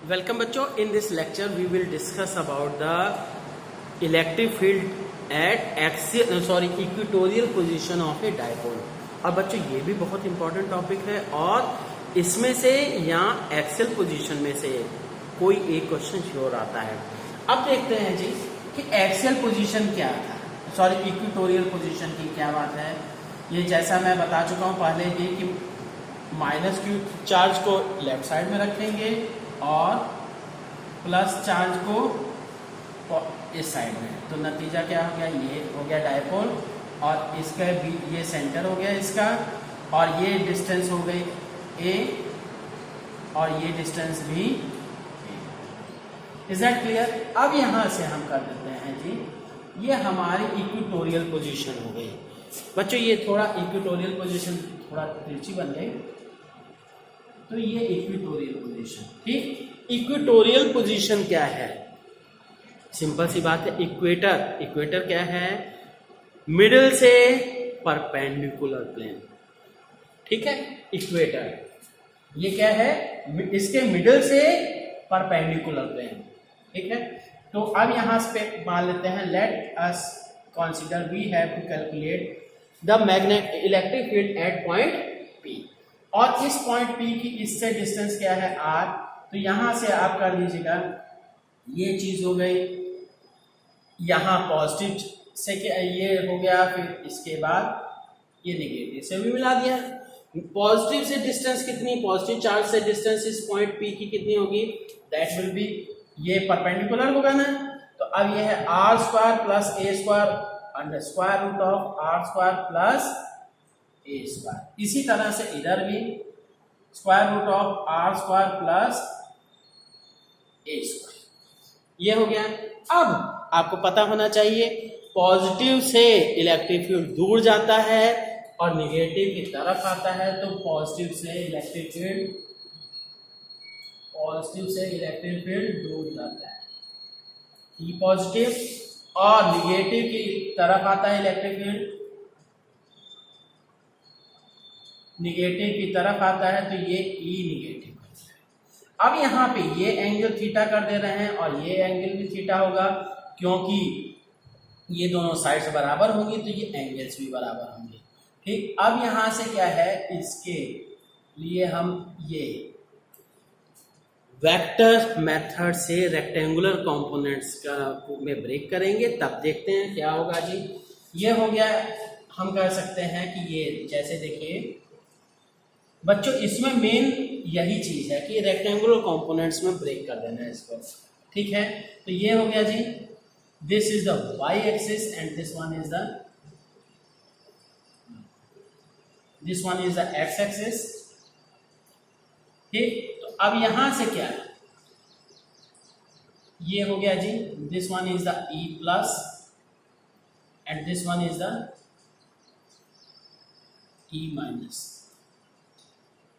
Welcome बच्चों, in this lecture we will discuss about the electric field at equatorial position of a dipole। और बच्चों ये भी बहुत इंपॉर्टेंट टॉपिक है और इसमें से यहाँ एक्सियल पोजीशन में से कोई एक क्वेश्चन श्योर आता है। अब देखते हैं जी कि एक्सियल पोजीशन क्या था, इक्वेटोरियल पोजीशन की क्या बात है। ये जैसा मैं बता चुका हूँ पहले ही कि माइनस क्यू चार्ज को लेफ्ट साइड में रखेंगे और प्लस चार्ज को इस साइड में, तो नतीजा क्या हो गया, ये हो गया डायपोल और इसका ये सेंटर हो गया इसका, और ये डिस्टेंस हो गई a और ये डिस्टेंस भी इज दैट क्लियर। अब यहां से हम कर देते हैं जी, ये हमारी इक्वेटोरियल पोजीशन हो गई। बच्चों ये थोड़ा इक्वेटोरियल पोजीशन थोड़ा तिरछी बन गई, तो ये इक्वेटोरियल पोजीशन, ठीक। इक्वेटोरियल पोजीशन क्या है, सिंपल सी बात है, इक्वेटर क्या है, मिडिल से परपेंडिकुलर प्लेन, ठीक है। इक्वेटर ये क्या है, इसके मिडिल से परपेंडिकुलर प्लेन, ठीक है। तो अब यहां से मान लेते हैं, let us consider we have to calculate the magnetic electric field at point P, और इस पॉइंट P की इससे डिस्टेंस क्या है R। तो यहां से आप कर लीजिएगा, ये चीज हो गई, यहां पॉजिटिव से क्या ये हो गया, फिर इसके बाद ये नेगेटिव से भी मिला दिया। पॉजिटिव से डिस्टेंस कितनी, पॉजिटिव चार्ज से डिस्टेंस इस पॉइंट P की कितनी होगी, दैट विल बी, ये परपेंडिकुलर होगा ना, तो अब ये है r square plus a square under square root of r square plus a square. इसी तरह से इधर भी square root of r square plus a square, ये हो गया। अब आपको पता होना चाहिए, पॉजिटिव से इलेक्ट्रिक फील्ड दूर जाता है और निगेटिव की तरफ आता है, तो पॉजिटिव से इलेक्ट्रिक फील्ड दूर जाता है, ई पॉजिटिव, और निगेटिव की तरफ आता है इलेक्ट्रिक फील्ड, निगेटिव की तरफ आता है, तो ये ई निगेटिव। अब यहाँ पे ये एंगल थीटा कर दे रहे हैं और ये एंगल भी थीटा होगा, क्योंकि ये दोनों साइड्स बराबर होंगी तो ये एंगल्स भी बराबर होंगे, ठीक। अब यहाँ से क्या है, इसके लिए हम ये वेक्टर मेथड से रेक्टेंगुलर कंपोनेंट्स का में ब्रेक करेंगे, तब देखते हैं क्या होगा जी। ये हो गया, हम कह सकते हैं कि ये जैसे देखिए बच्चों, इसमें मेन यही चीज है कि रेक्टेंगुलर कंपोनेंट्स में ब्रेक कर देना है इसको, ठीक है। तो ये हो गया जी, this is the y axis and this one is the x axis, ठीक। तो अब यहां से क्या है, ये हो गया जी, this one is the E plus and this one is the E minus,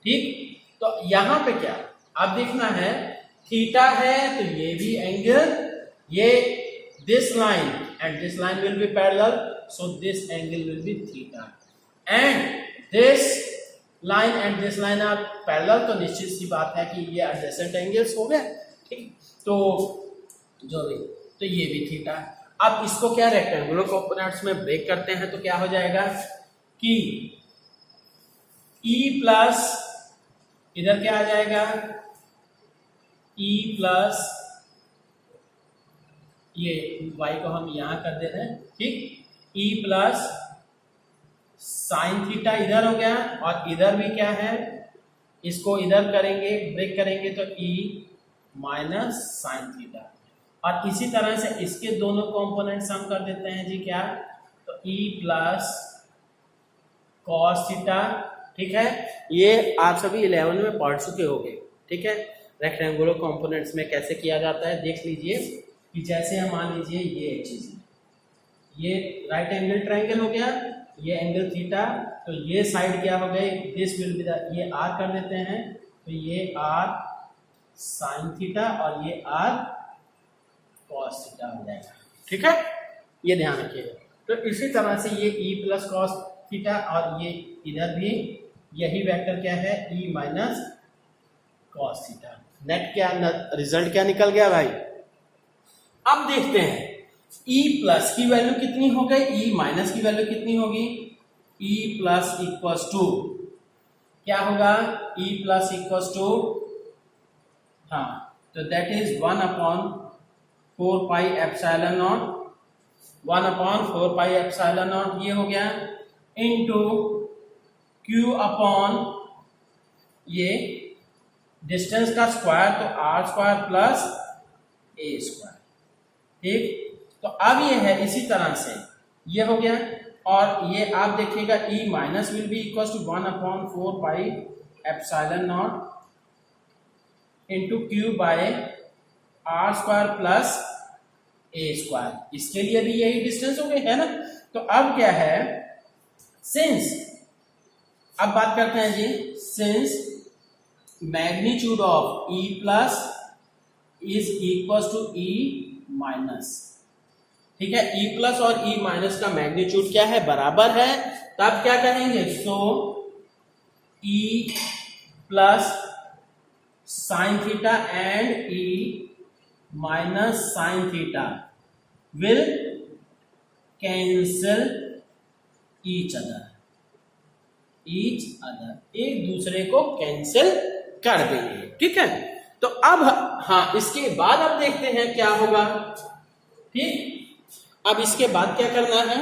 ठीक। तो यहां पे क्या, अब देखना है, थीटा है तो ये भी एंगल, ये this line and this line will be parallel, so this angle will be theta, and this line and this line are parallel, तो निश्चित सी बात है कि ये एडजेसेंट एंगल्स हो गए, ठीक। तो जो भी, तो ये भी थीटा। अब इसको क्या रेक्टेंगुलर कंपोनेंट्स में ब्रेक करते हैं, तो क्या हो जाएगा कि E प्लस, इधर क्या आ जाएगा, E प्लस, ये y को हम यहां कर दे रहे हैं, ठीक। E प्लस साइन थीटा इधर हो गया, और इधर भी क्या है, इसको इधर करेंगे ब्रेक करेंगे तो E माइनस साइन थीटा, और इसी तरह से इसके दोनों कंपोनेंट्स हम कर देते हैं जी क्या, तो E प्लस कॉस थीटा, ठीक है। ये आप सभी 11 में पढ़ चुके होंगे, ठीक है। रेक्टेंगुलर कंपोनेंट्स में कैसे किया जाता है देख लीजिए, कि जैसे हम मान लीजिए ये चीज, ये राइट एंगल ट्रायंगल हो गया, ये एंगल थीटा, तो ये साइड क्या हो गई, दिस विल बी द, ये r कर देते हैं, तो ये r साइन थीटा और ये r कॉस थीटा हो जाएगा, ठीक है। ये ध्यान रखिएगा। तो इसी तरह से ये E प्लस कॉस थीटा, और ये इधर भी यही वेक्टर क्या है, E minus cos theta. Net क्या रिजल्ट क्या निकल गया भाई। अब देखते हैं E प्लस की वैल्यू कितनी हो गई, E माइनस की वैल्यू कितनी होगी। E प्लस इक्वल्स टू क्या होगा, E प्लस इक्वल्स टू, हाँ तो that is 1/4 pi epsilon not, 1/4 pi epsilon not ये हो गया, इनटू Q अपॉन ये डिस्टेंस का स्क्वायर तो r square plus a square. ठीक, तो अब ये है इसी तरह से ये हो गया, और ये आप देखिएगा E minus will be equal to 1/4 pi epsilon not into Q by r square plus a square. इसके लिए भी यही डिस्टेंस हो गई है ना। तो अब क्या है, सिंस, अब बात करते हैं जी, since magnitude of E plus is equal to E minus, ठीक है, E प्लस और E माइनस का मैग्नीट्यूड क्या है, बराबर है, तब क्या कहेंगे, so E plus sine theta and E minus sine theta will cancel each other, एक दूसरे को कैंसिल कर देंगे। ठीक है, तो अब हाँ इसके बाद अब देखते हैं क्या होगा। ठीक, अब इसके बाद क्या करना है,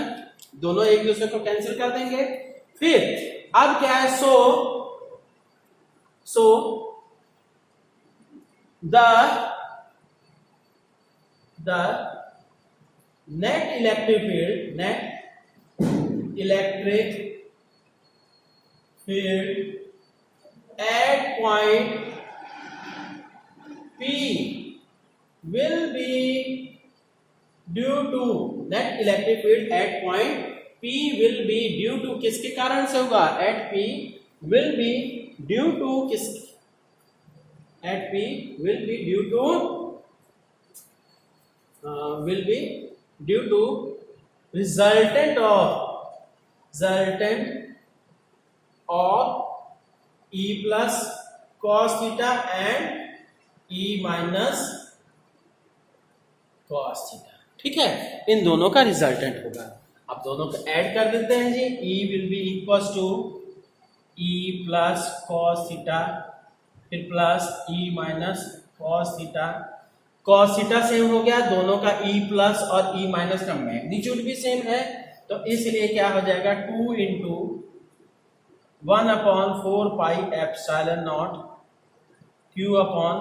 दोनों एक दूसरे को कैंसिल कर देंगे। फिर अब क्या है, so the net electric field at point P will be due to, net electric field at point P will be due to, किसके कारण से होगा, at P will be due to किस, at P will be due to resultant of E plus cos theta and E minus cos theta. ठीक है, इन दोनों का resultant होगा। अब दोनों को ऐड कर देते हैं जी, E will be equals to E plus cos theta, फिर plus E minus cos theta. cos theta same हो गया, दोनों का E प्लस और E माइनस का मैग्नीट्यूड भी सेम है, तो इसलिए क्या हो जाएगा, 2 into 1/4 pi epsilon naught Q upon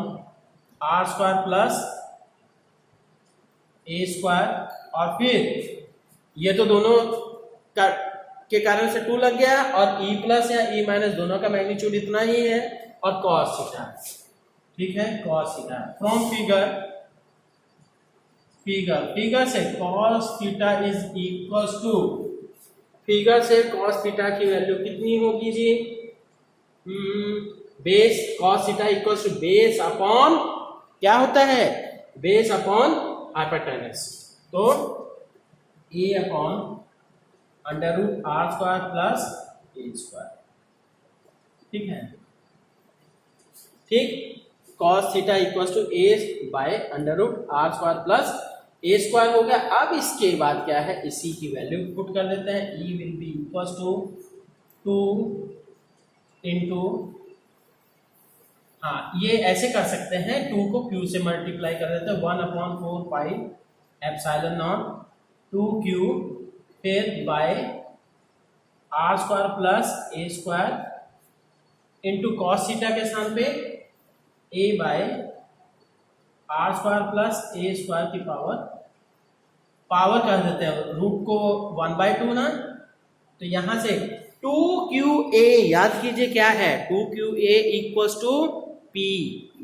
r square plus a square, और फिर ये तो दोनों के कारण से 2 लग गया, और E प्लस या E माइनस दोनों का मैग्नीट्यूड इतना ही है, और cos थीटा। ठीक है, cos थीटा फ्रॉम फिगर से cos theta is equals to, figure से cos थीटा की वैल्यू कितनी होगी जी, base cos theta equals to base upon, क्या होता है, बेस अपॉन हाइपोटेनस, तो a upon under root r square plus a square. ठीक है, ठीक, cos theta equals to a by under root r square plus a square हो गया। अब इसके बाद क्या है, इसी की वैल्यू पुट कर देते हैं, E will be equals to 2 into, हाँ ये ऐसे कर सकते हैं, 2 को Q से मल्टीप्लाई कर देते हैं, 1/4 पाई एप्सिलॉन नॉट 2Q, फिर by r square plus a square into cos theta के स्थान पे a by r square plus a square की पावर कर देते हैं, रूट को 1/2 ना, तो यहां से 2QA याद कीजिए क्या है, 2QA equals to P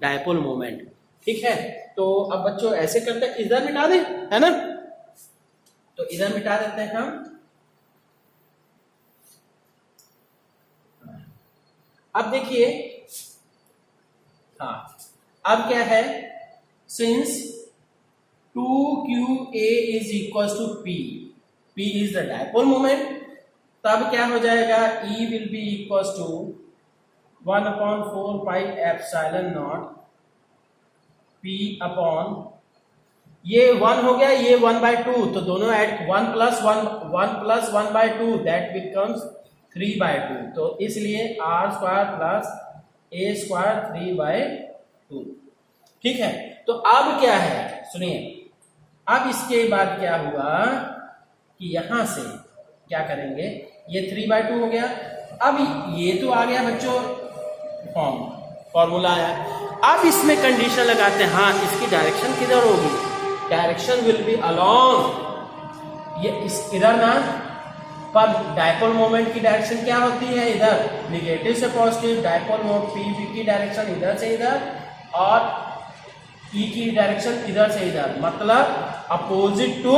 dipole moment. ठीक है, तो अब बच्चों ऐसे करते हैं, इधर मिटा दें, है ना, तो इधर मिटा देते हैं हम। अब देखिए, हाँ अब क्या है, since 2QA is equals to P is the dipole moment, तब क्या हो जाएगा, E will be equals to 1/4 pi epsilon not P upon ये 1 हो गया, ये 1/2, तो दोनों ऐड 1+1 दैट बिकम्स 3/2, तो इसलिए r² प्लस a² 3/2। ठीक है, तो अब क्या है सुनिए, अब इसके बाद क्या हुआ कि यहां से क्या करेंगे, ये 3/2 हो गया। अब ये तो आ गया बच्चों फॉर्मूला आया। अब इसमें कंडीशन लगाते हैं, हाँ इसकी डायरेक्शन किधर होगी, डायरेक्शन विल बी अलोंग, ये इस इधर ना, पर डायपोल मोमेंट की डायरेक्शन क्या होती है, इधर निगेटिव से पॉजिटिव, डायपोल मोमेंट पी की डायरेक्शन इधर से इधर और ई की डायरेक्शन इधर से इधर, मतलब अपोजिट टू,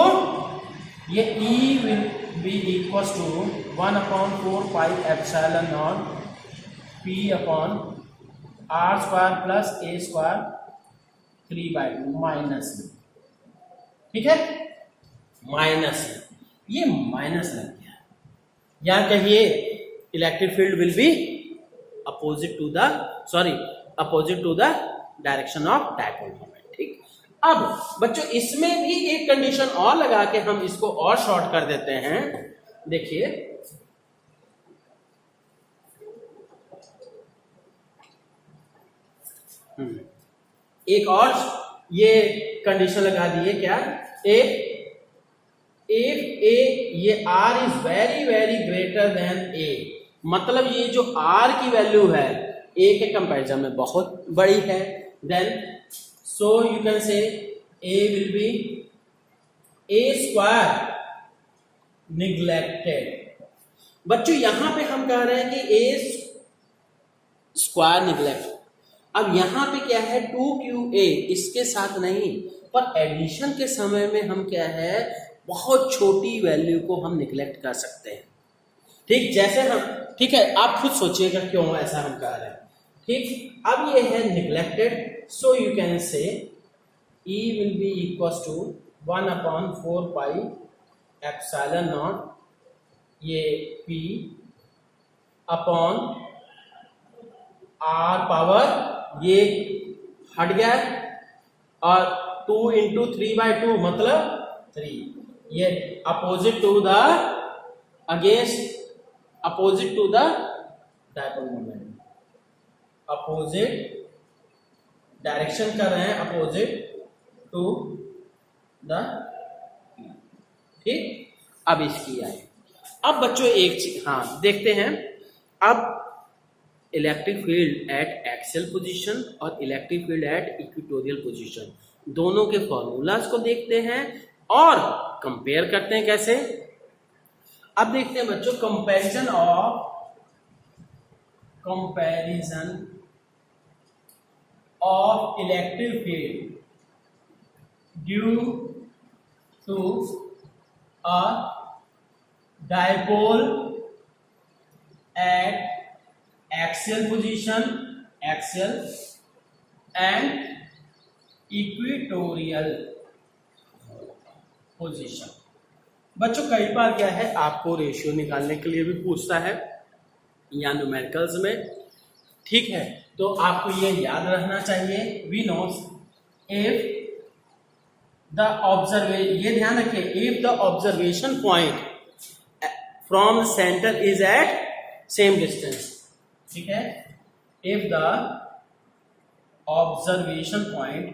ये E will be equal to 1/4πε0 P upon r² plus a² 3/2 minus में, ठीक है, माइनस, ये माइनस लग गया, या कहिए electric field will be opposite to the direction of dipole moment. ठीक, अब बच्चों इसमें भी एक कंडीशन और लगा के हम इसको और शॉर्ट कर देते हैं। देखिए एक और ये कंडीशन लगा दिए, क्या, इफ ये r is very very greater than a, मतलब ये जो r की वैल्यू है a के कंपैरिजन में बहुत बड़ी है, then so you can say a will be a² neglected. बच्चों यहां पे हम कह रहे हैं कि a² निग्लेक्ट, अब यहां पे क्या है 2qa, इसके साथ नहीं, पर एडिशन के समय में हम क्या है बहुत छोटी वैल्यू को हम निग्लेक्ट कर सकते हैं। ठीक, जैसे हम, ठीक है, आप खुद सोचिएगा क्यों ऐसा हम कह रहे हैं। ठीक, अब ये है neglected, so you can say E will be equal to 1/4πε0 ये P अपॉन r पावर ये हट गया और 2 × 3/2 मतलब 3, ये opposite to the dipole moment, opposite direction कर रहे हैं, अपोजिट टू द, ठीक। अब इसकी आए, अब बच्चों एक चीज हाँ देखते हैं, अब electric field at axial position और electric field at equatorial position, दोनों के फॉर्मूलाज को देखते हैं और कंपेयर करते हैं कैसे। अब देखते हैं बच्चों comparison of electric field due to a dipole at axial position and equatorial position। बच्चों कई बार क्या है आपको रेशियो निकालने के लिए भी पूछता है या न्यूमेरिकल्स में, ठीक है, तो आपको ये याद रखना चाहिए, we knows if the observation, ये ध्यान रखिए, if the observation point from centre is at same distance, ठीक है, इफ द ऑब्जर्वेशन पॉइंट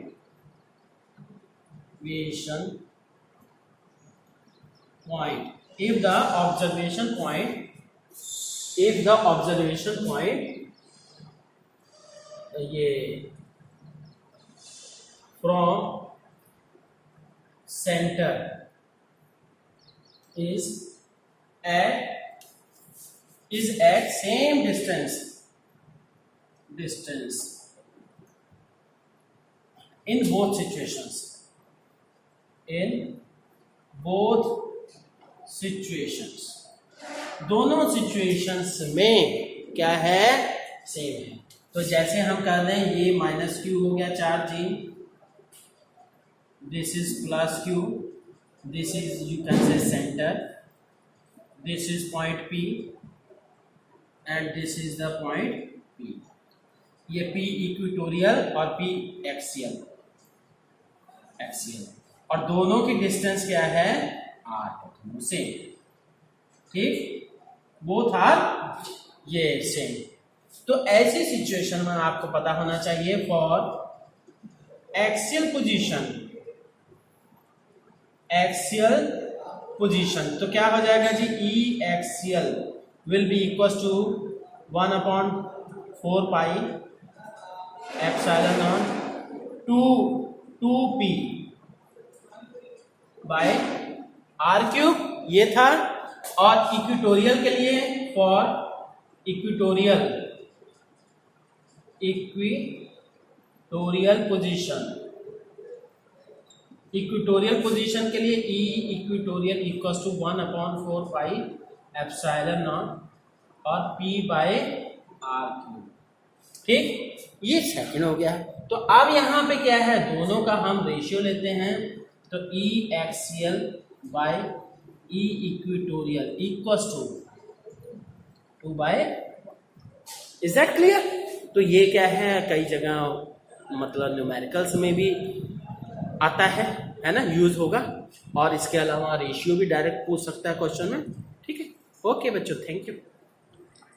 ये from centre is at same distance in both situations, दोनों सिचुएशंस में क्या है सेम है। तो जैसे हम कर रहे हैं ये -q हो गया charging, this is +q, this is you can से centre, this is point P and this is the point P, ये P इक्वेटोरियल और P एक्सियल, एक्सियल, और दोनों की डिस्टेंस क्या है r है, दोनों सेम, ठीक, बोथ आर ये सेम। तो ऐसी सिचुएशन में आपको पता होना चाहिए फॉर एक्सियल पोजीशन, तो क्या हो जाएगा जी, E axial will be equal to 1/4 pi epsilon naught 2p by r cube, ये था। और इक्वेटोरियल के लिए फॉर इक्वेटोरियल पोजीशन के लिए E equatorial equals to 1/4 pi epsilon naught और p बाय r क्यूब, ठीक, ये सेकंड हो गया। तो अब यहाँ पे क्या है, दोनों का हम रेशियो लेते हैं, तो ई axial bye E equatorial equals to 2 bye, is that clear? तो ये क्या है, कई जगह मतलब न्यूमेरिकल्स में भी आता है ना, यूज होगा, और इसके अलावा रेशियो भी डायरेक्ट पूछ सकता है क्वेश्चन में, ठीक है। ओके बच्चों, थैंक यू।